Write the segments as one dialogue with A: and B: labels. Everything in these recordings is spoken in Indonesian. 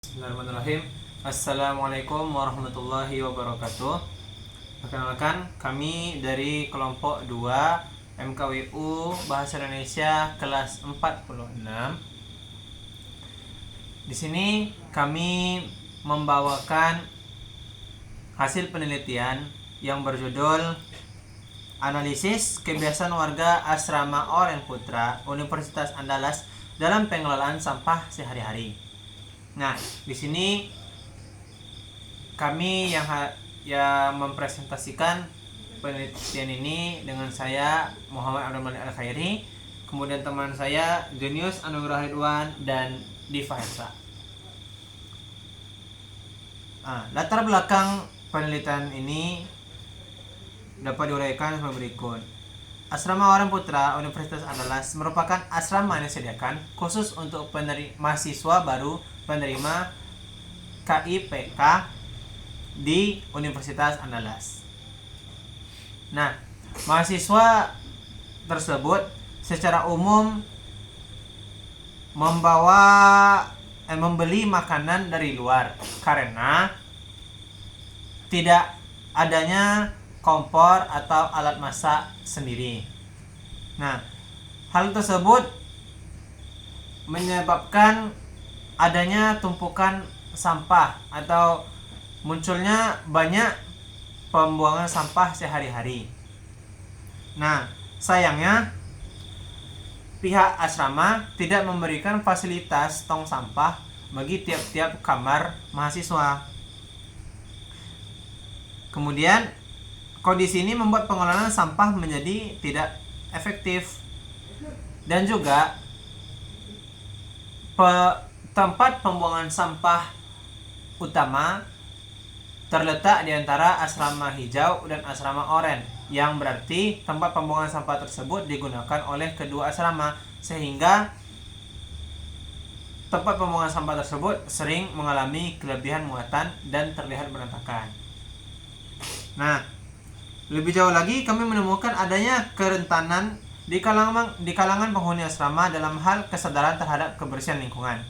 A: Bismillahirrahmanirrahim. Assalamualaikum warahmatullahi wabarakatuh. Perkenalkan, kami dari kelompok 2 MKWU Bahasa Indonesia kelas 46. Di sini kami membawakan hasil penelitian yang berjudul Analisis Kebiasaan Warga Asrama Oren Putra Universitas Andalas dalam Pengelolaan Sampah Sehari-hari. Nah, di sini kami yang mempresentasikan penelitian ini dengan saya Muhammad Abdul Malik Al-Khairi, kemudian teman saya Genius Anugrah Ridwan dan Diva Esa. Latar belakang penelitian ini dapat diuraikan sebagai berikut. Asrama Oren Putra Universitas Andalas merupakan asrama yang disediakan khusus untuk mahasiswa baru penerima KIPK di Universitas Andalas. Nah, mahasiswa tersebut secara umum membeli makanan dari luar karena tidak adanya kompor atau alat masak sendiri. Nah, hal tersebut menyebabkan adanya tumpukan sampah atau munculnya banyak pembuangan sampah sehari-hari. Nah, sayangnya pihak asrama tidak memberikan fasilitas tong sampah bagi tiap-tiap kamar mahasiswa. Kemudian kondisi ini membuat pengelolaan sampah menjadi tidak efektif dan juga tempat pembuangan sampah utama terletak di antara asrama hijau dan asrama oren, yang berarti tempat pembuangan sampah tersebut digunakan oleh kedua asrama, sehingga tempat pembuangan sampah tersebut sering mengalami kelebihan muatan dan terlihat berantakan. Nah, lebih jauh lagi kami menemukan adanya kerentanan di kalangan penghuni asrama dalam hal kesadaran terhadap kebersihan lingkungan.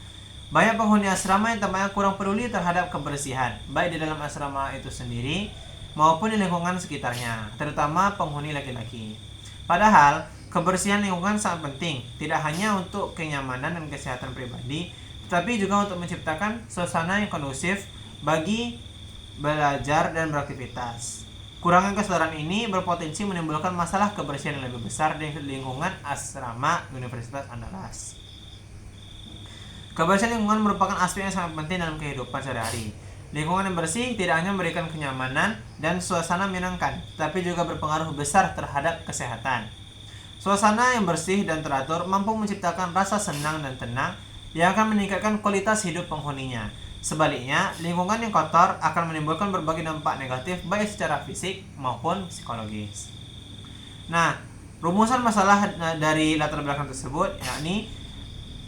A: Banyak penghuni asrama yang tampaknya kurang peduli terhadap kebersihan, baik di dalam asrama itu sendiri maupun di lingkungan sekitarnya, terutama penghuni laki-laki. Padahal kebersihan lingkungan sangat penting, tidak hanya untuk kenyamanan dan kesehatan pribadi, tetapi juga untuk menciptakan suasana yang kondusif bagi belajar dan beraktivitas. Kurangnya kesadaran ini berpotensi menimbulkan masalah kebersihan yang lebih besar di lingkungan asrama Universitas Andalas. Kebersihan lingkungan merupakan aspek yang sangat penting dalam kehidupan sehari-hari. Lingkungan yang bersih tidak hanya memberikan kenyamanan dan suasana menyenangkan, tapi juga berpengaruh besar terhadap kesehatan. Suasana yang bersih dan teratur mampu menciptakan rasa senang dan tenang yang akan meningkatkan kualitas hidup penghuninya. Sebaliknya, lingkungan yang kotor akan menimbulkan berbagai dampak negatif baik secara fisik maupun psikologis. Nah, rumusan masalah dari latar belakang tersebut yakni: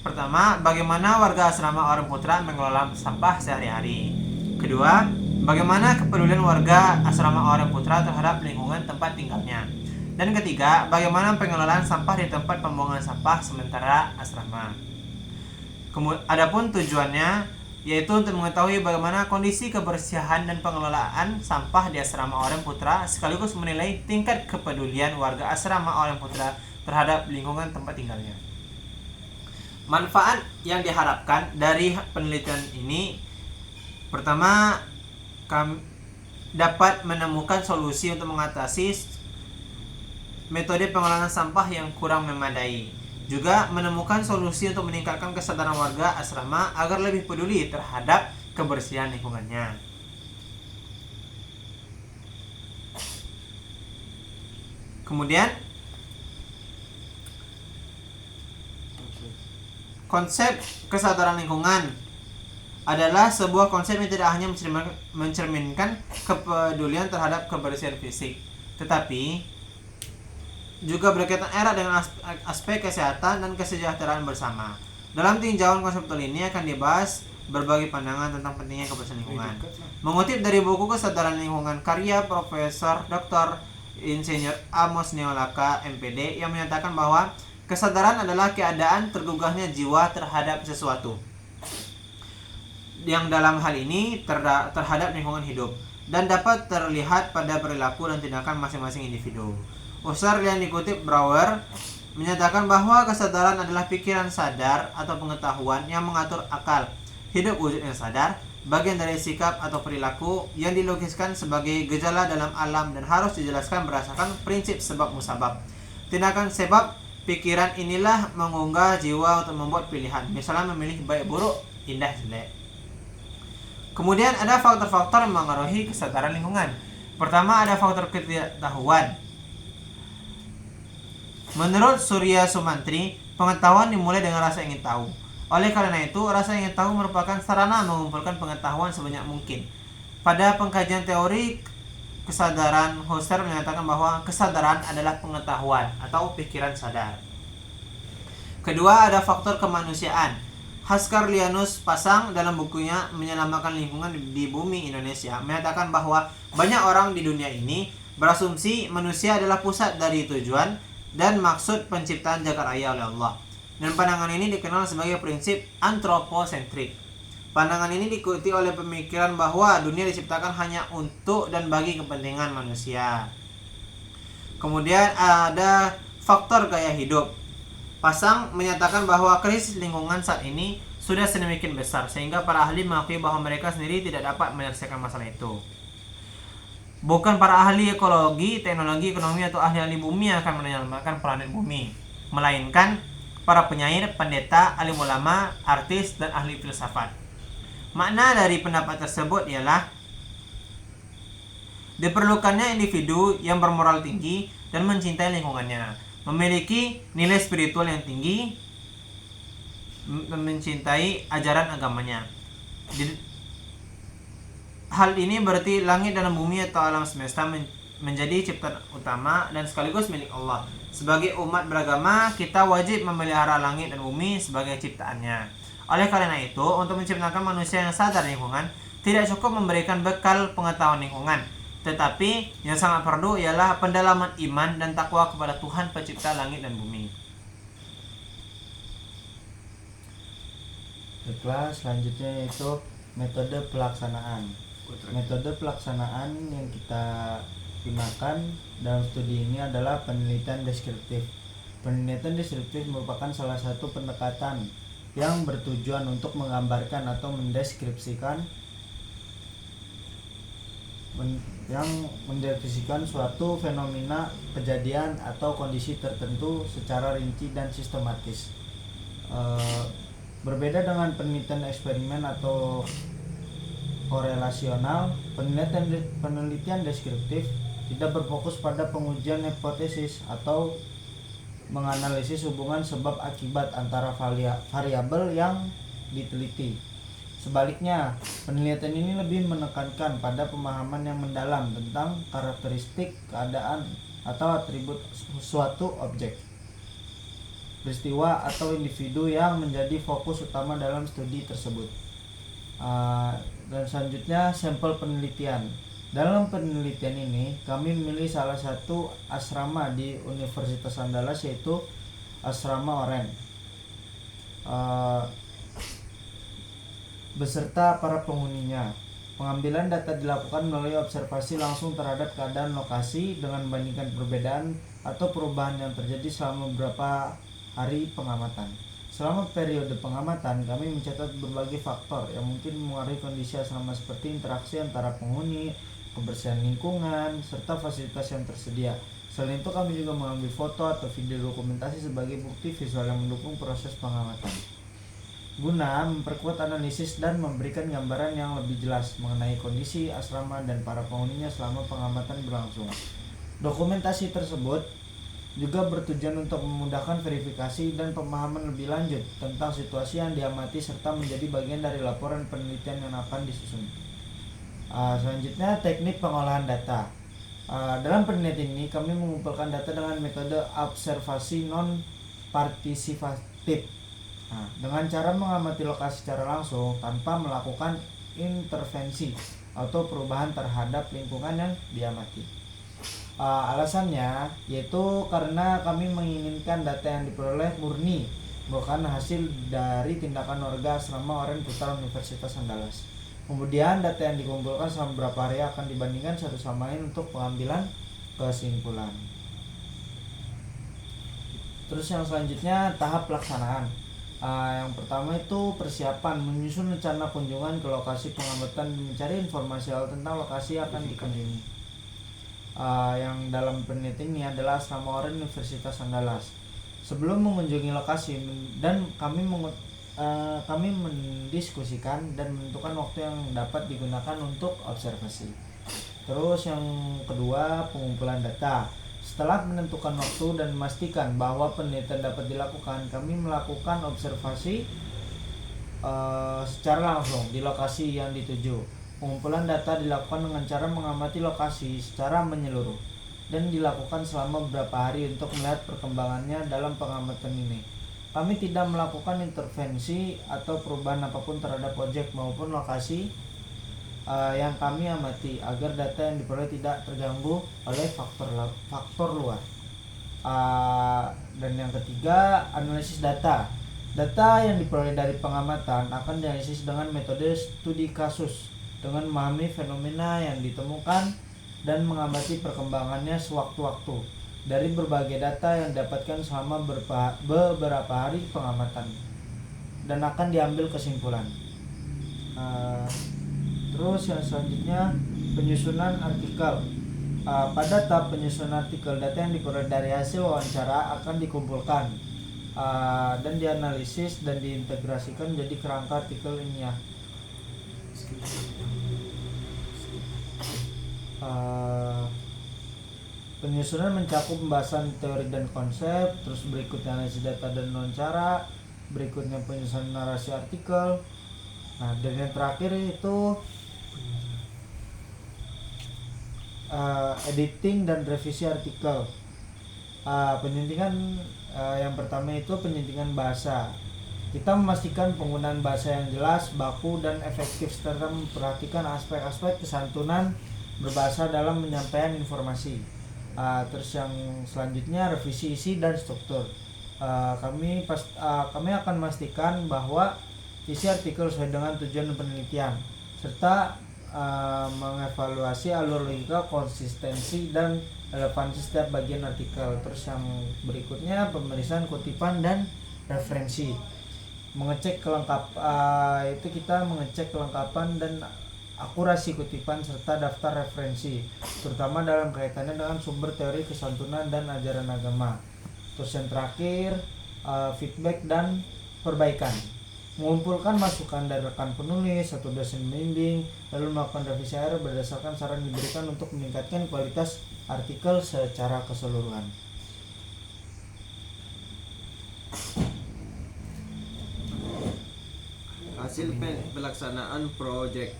A: pertama, bagaimana warga asrama Oren Putra mengelola sampah sehari-hari. Kedua, bagaimana kepedulian warga asrama Oren Putra terhadap lingkungan tempat tinggalnya. Dan ketiga, bagaimana pengelolaan sampah di tempat pembuangan sampah sementara asrama. Adapun tujuannya yaitu untuk mengetahui bagaimana kondisi kebersihan dan pengelolaan sampah di asrama Oren Putra, sekaligus menilai tingkat kepedulian warga asrama Oren Putra terhadap lingkungan tempat tinggalnya. Manfaat yang diharapkan dari penelitian ini: pertama, kami dapat menemukan solusi untuk mengatasi metode pengelolaan sampah yang kurang memadai. Juga menemukan solusi untuk meningkatkan kesadaran warga asrama agar lebih peduli terhadap kebersihan lingkungannya. Kemudian, konsep kesadaran lingkungan adalah sebuah konsep yang tidak hanya mencerminkan kepedulian terhadap kebersihan fisik, tetapi juga berkaitan erat dengan aspek kesehatan dan kesejahteraan bersama. Dalam tinjauan konseptual ini akan dibahas berbagai pandangan tentang pentingnya kebersihan lingkungan. Mengutip dari buku Kesadaran Lingkungan karya Profesor Dr. Insinyur Amos Neolaka MPD, yang menyatakan bahwa kesadaran adalah keadaan tergugahnya jiwa terhadap sesuatu. yang dalam hal ini terhadap lingkungan hidup dan dapat terlihat pada perilaku dan tindakan masing-masing individu. Husserl yang dikutip Brouwer menyatakan bahwa kesadaran adalah pikiran sadar atau pengetahuan yang mengatur akal hidup wujud yang sadar, bagian dari sikap atau perilaku yang dilukiskan sebagai gejala dalam alam dan harus dijelaskan berdasarkan prinsip sebab musabab. Tindakan sebab pikiran inilah mengunggah jiwa untuk membuat pilihan, misalnya memilih baik buruk, indah jelek. Kemudian ada faktor-faktor yang mengaruhi kesadaran lingkungan. Pertama, ada faktor ketidaktahuan. Menurut Surya Sumantri, pengetahuan dimulai dengan rasa ingin tahu. Oleh karena itu, rasa ingin tahu merupakan sarana mengumpulkan pengetahuan sebanyak mungkin. Pada pengkajian teori kesadaran, Husserl menyatakan bahwa kesadaran adalah pengetahuan atau pikiran sadar. Kedua, ada faktor kemanusiaan. Haskarlianus Pasang dalam bukunya Menyelamatkan Lingkungan di Bumi Indonesia menyatakan bahwa banyak orang di dunia ini berasumsi manusia adalah pusat dari tujuan dan maksud penciptaan jagat raya oleh Allah. Dan pandangan ini dikenal sebagai prinsip antroposentrik. Pandangan ini diikuti oleh pemikiran bahwa dunia diciptakan hanya untuk dan bagi kepentingan manusia. Kemudian ada faktor gaya hidup. Pasang menyatakan bahwa krisis lingkungan saat ini sudah sedemikian besar sehingga para ahli mengakui bahwa mereka sendiri tidak dapat menyelesaikan masalah itu. Bukan para ahli ekologi, teknologi, ekonomi atau ahli-ahli bumi yang akan menyelamatkan planet bumi, melainkan para penyair, pendeta, alim ulama, artis, dan ahli filsafat. Makna dari pendapat tersebut ialah diperlukannya individu yang bermoral tinggi dan mencintai lingkungannya, memiliki nilai spiritual yang tinggi, mencintai ajaran agamanya. Hal ini berarti langit dan bumi atau alam semesta menjadi ciptaan utama dan sekaligus milik Allah. Sebagai umat beragama, kita wajib memelihara langit dan bumi sebagai ciptaannya. Oleh karena itu, untuk menciptakan manusia yang sadar lingkungan, tidak cukup memberikan bekal pengetahuan lingkungan, tetapi yang sangat perlu ialah pendalaman iman dan takwa kepada Tuhan pencipta langit dan bumi.
B: Baiklah, selanjutnya yaitu metode pelaksanaan. Metode pelaksanaan yang kita gunakan dalam studi ini adalah penelitian deskriptif. Penelitian deskriptif merupakan salah satu pendekatan yang bertujuan untuk menggambarkan atau mendeskripsikan suatu fenomena, kejadian atau kondisi tertentu secara rinci dan sistematis. Berbeda dengan penelitian eksperimen atau korelasional, penelitian deskriptif tidak berfokus pada pengujian hipotesis atau menganalisis hubungan sebab akibat antara variabel yang diteliti. Sebaliknya, penelitian ini lebih menekankan pada pemahaman yang mendalam tentang karakteristik, keadaan, atau atribut suatu objek, peristiwa, atau individu yang menjadi fokus utama dalam studi tersebut. Dan selanjutnya, sampel penelitian. Dalam penelitian ini, kami memilih salah satu asrama di Universitas Andalas, yaitu Asrama Oren, beserta para penghuninya. Pengambilan data dilakukan melalui observasi langsung terhadap keadaan lokasi dengan membandingkan perbedaan atau perubahan yang terjadi selama beberapa hari pengamatan. Selama periode pengamatan, kami mencatat berbagai faktor yang mungkin mengaruhi kondisi asrama seperti interaksi antara penghuni, kebersihan lingkungan, serta fasilitas yang tersedia. Selain itu, kami juga mengambil foto atau video dokumentasi sebagai bukti visual yang mendukung proses pengamatan, guna memperkuat analisis dan memberikan gambaran yang lebih jelas mengenai kondisi asrama dan para penghuninya selama pengamatan berlangsung. Dokumentasi tersebut juga bertujuan untuk memudahkan verifikasi dan pemahaman lebih lanjut tentang situasi yang diamati serta menjadi bagian dari laporan penelitian yang akan disusun. Selanjutnya, teknik pengolahan data. Dalam penelitian ini kami mengumpulkan data dengan metode observasi non-partisipatif, dengan cara mengamati lokasi secara langsung tanpa melakukan intervensi atau perubahan terhadap lingkungan yang diamati. Alasannya yaitu karena kami menginginkan data yang diperoleh murni merupakan hasil dari tindakan warga asrama Oren Putra Universitas Andalas. Kemudian data yang dikumpulkan selama beberapa hari akan dibandingkan satu sama lain untuk pengambilan kesimpulan. Terus yang selanjutnya tahap pelaksanaan. Yang pertama itu persiapan, menyusun rencana kunjungan ke lokasi pengamatan dan mencari informasi awal tentang lokasi yang akan dikunjungi. Yang dalam penelitian ini adalah asrama Oren Universitas Andalas. Sebelum mengunjungi lokasi dan kami mendiskusikan dan menentukan waktu yang dapat digunakan untuk observasi. Terus yang kedua, pengumpulan data. Setelah menentukan waktu dan memastikan bahwa penelitian dapat dilakukan, kami melakukan observasi secara langsung di lokasi yang dituju. Pengumpulan data dilakukan dengan cara mengamati lokasi secara menyeluruh dan dilakukan selama beberapa hari untuk melihat perkembangannya dalam pengamatan ini. Kami tidak melakukan intervensi atau perubahan apapun terhadap objek maupun lokasi yang kami amati agar data yang diperoleh tidak terganggu oleh faktor luar. Dan yang ketiga, analisis data. Data yang diperoleh dari pengamatan akan dianalisis dengan metode studi kasus dengan memahami fenomena yang ditemukan dan mengamati perkembangannya sewaktu-waktu dari berbagai data yang didapatkan selama beberapa hari pengamatan dan akan diambil kesimpulan. Terus yang selanjutnya, penyusunan artikel. Pada tahap penyusunan artikel, data yang diperoleh dari hasil wawancara akan dikumpulkan dan dianalisis dan diintegrasikan menjadi kerangka artikel ilmiah. Penyusunan mencakup pembahasan teori dan konsep, terus berikutnya analisis data dan wawancara, berikutnya penyusunan narasi artikel. Dan yang terakhir itu editing dan revisi artikel. Penyuntingan yang pertama itu penyuntingan bahasa. Kita memastikan penggunaan bahasa yang jelas, baku, dan efektif serta memperhatikan aspek-aspek kesantunan berbahasa dalam menyampaikan informasi. Terus yang selanjutnya revisi isi dan struktur. Kami akan memastikan bahwa isi artikel sesuai dengan tujuan penelitian serta mengevaluasi alur logika, konsistensi, dan relevansi setiap bagian artikel. Terus yang berikutnya pemeriksaan kutipan dan referensi. Mengecek kita mengecek kelengkapan dan akurasi kutipan serta daftar referensi, terutama dalam kaitannya dengan sumber teori kesantunan dan ajaran agama. Terus yang terakhir, feedback dan perbaikan. Mengumpulkan masukan dari rekan penulis atau dosen pembimbing, lalu melakukan revisi akhir berdasarkan saran diberikan untuk meningkatkan kualitas artikel secara keseluruhan.
C: Hasil pelaksanaan proyek.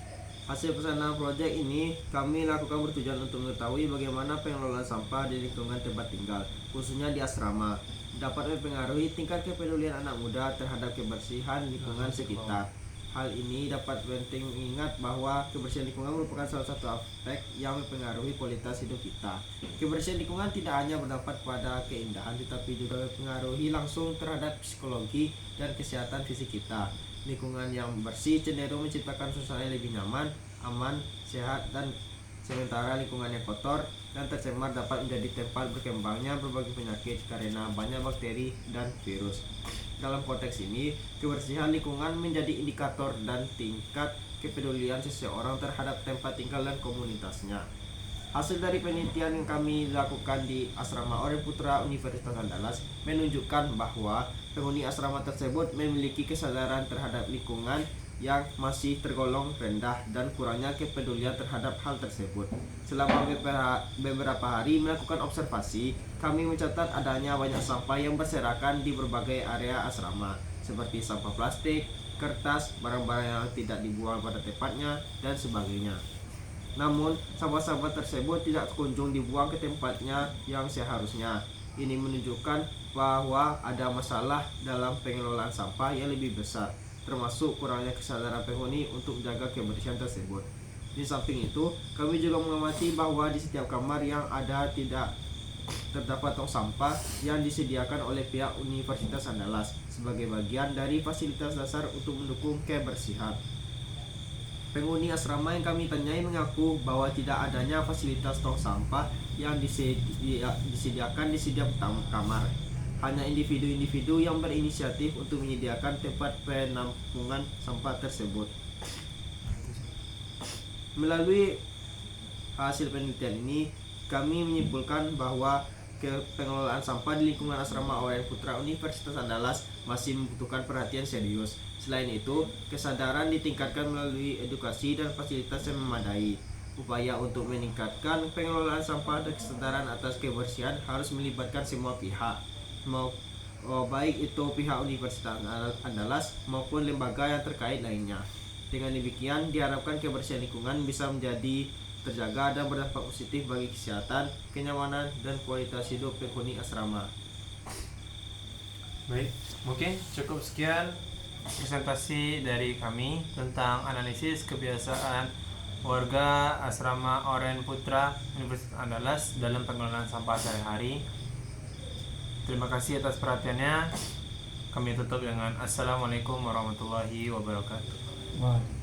C: Hasil pelaksanaan proyek ini kami lakukan bertujuan untuk mengetahui bagaimana pengelolaan sampah di lingkungan tempat tinggal, khususnya di asrama, dapat mempengaruhi tingkat kepedulian anak muda terhadap kebersihan lingkungan sekitar. Hal ini dapat penting mengingat bahwa kebersihan lingkungan merupakan salah satu aspek yang mempengaruhi kualitas hidup kita. Kebersihan lingkungan tidak hanya berdampak pada keindahan, tetapi juga mempengaruhi langsung terhadap psikologi dan kesehatan fisik kita. Lingkungan yang bersih cenderung menciptakan suasana yang lebih nyaman, aman, sehat, dan sementara lingkungan yang kotor dan tercemar dapat menjadi tempat berkembangnya berbagai penyakit karena banyak bakteri dan virus. Dalam konteks ini, kebersihan lingkungan menjadi indikator dan tingkat kepedulian seseorang terhadap tempat tinggal dan komunitasnya. Hasil dari penelitian yang kami lakukan di Asrama Oren Putra Universitas Andalas menunjukkan bahwa penghuni asrama tersebut memiliki kesadaran terhadap lingkungan yang masih tergolong rendah dan kurangnya kepedulian terhadap hal tersebut. Selama beberapa hari melakukan observasi, kami mencatat adanya banyak sampah yang berserakan di berbagai area asrama, seperti sampah plastik, kertas, barang-barang yang tidak dibuang pada tempatnya, dan sebagainya. Namun, sampah-sampah tersebut tidak kunjung dibuang ke tempatnya yang seharusnya. Ini menunjukkan bahwa ada masalah dalam pengelolaan sampah yang lebih besar, termasuk kurangnya kesadaran penghuni untuk menjaga kebersihan tersebut. Di samping itu, kami juga mengamati bahwa di setiap kamar yang ada terdapat tong sampah yang disediakan oleh pihak Universitas Andalas sebagai bagian dari fasilitas dasar untuk mendukung kebersihan. Penghuni asrama yang kami tanyai mengaku bahwa tidak adanya fasilitas tong sampah yang disediakan di setiap kamar. Hanya individu-individu yang berinisiatif untuk menyediakan tempat penampungan sampah tersebut. Melalui hasil penelitian ini, kami menyimpulkan bahwa pengelolaan sampah di lingkungan asrama Oren Putra Universitas Andalas masih membutuhkan perhatian serius. Selain itu, kesadaran ditingkatkan melalui edukasi dan fasilitas yang memadai. Upaya untuk meningkatkan pengelolaan sampah dan kesadaran atas kebersihan harus melibatkan semua pihak, baik itu pihak Universitas Andalas maupun lembaga yang terkait lainnya. Dengan demikian, diharapkan kebersihan lingkungan bisa menjadi terjaga dan berdampak positif bagi kesehatan, kenyamanan, dan kualitas hidup penghuni asrama.
A: Baik, mungkin cukup sekian presentasi dari kami tentang analisis kebiasaan warga asrama Oren Putra Universitas Andalas dalam pengelolaan sampah sehari-hari. Terima kasih atas perhatiannya. Kami tutup dengan Assalamualaikum warahmatullahi wabarakatuh.
B: Wah.